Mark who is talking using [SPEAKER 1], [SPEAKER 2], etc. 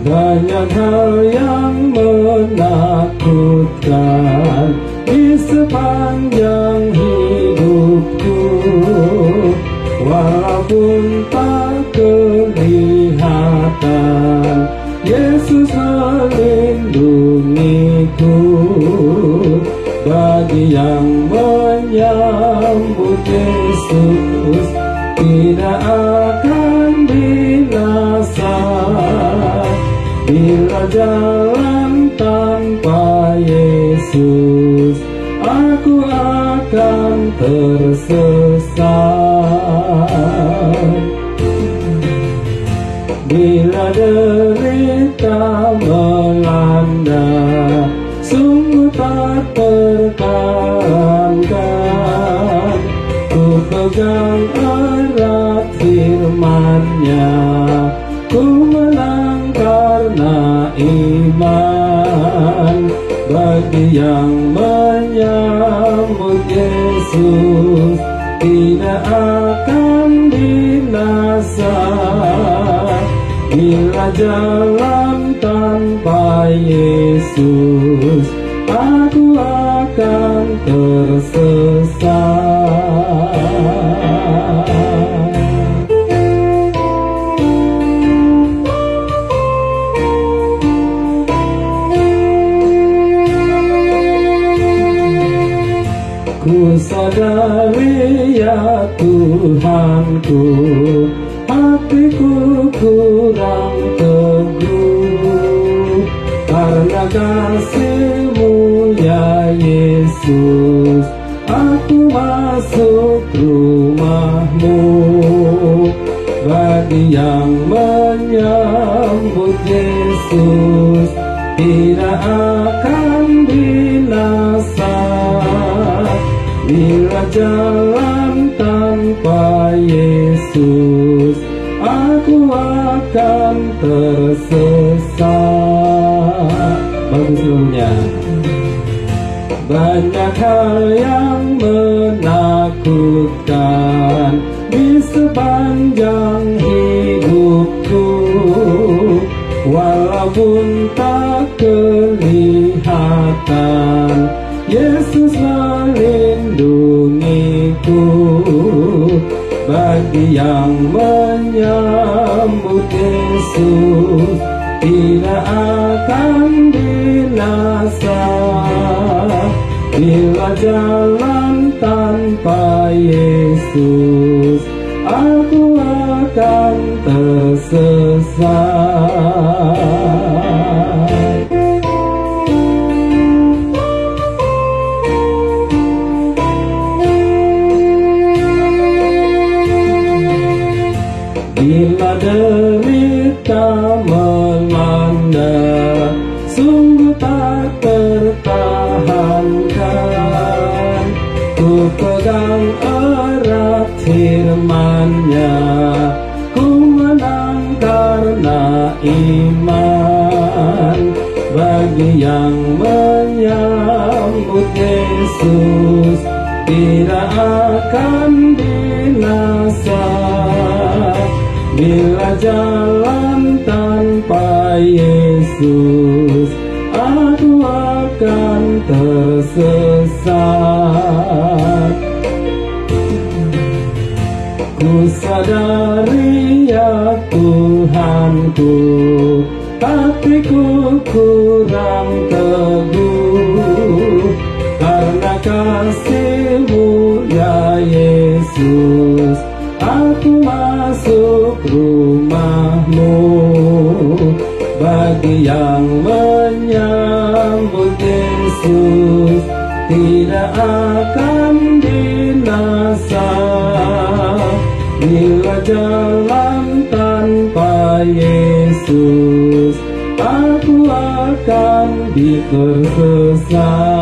[SPEAKER 1] Banyak hal yang menakutkan di sepanjang hidupku, walaupun tak kelihatan, Yesus melindungiku. Bagi yang menyambut Yesus tidak akan binasa. Bila jalan tanpa Yesus, aku akan tersesat. Bila derita melanda, sungguh tak tertahankan. Ku pegang erat firman-Nya, ku menang karena iman. Bagi yang menyambut Yesus tidak akan binasa. Bila jalan tanpa Yesus, aku akan tersesat. Ku sadari ya Tuhanku, hatiku kurang teguh. Karena kasih-Mu ya Yesus, aku masuk rumah-Mu. Bagi yang menyambut Yesus tidak akan binasa. Bila jalan tanpa Yesus, aku akan tersesat. Bagus sebelumnya. Banyak hal yang menakutkan di sepanjang hidupku, walaupun tak kelihatan, Yesus melindungiku. Bagi yang menyambut Yesus tidak akan binasa. Bila jalan tanpa Yesus, aku akan tersesat. Bila derita melanda, sungguh tak tertahankan. Ku pegang erat firman-Nya, ku menang karena iman. Bagi yang menyambut Yesus tidak akan binasa. Bila jalan tanpa Yesus, aku akan tersesat. Ku sadari ya Tuhanku, hatiku kurang teguh. Karena kasih-Mu ya Yesus, aku masuk rumah-Mu. Bagi yang menyambut Yesus tidak akan binasa. Bila jalan tanpa Yesus, aku akan tersesat.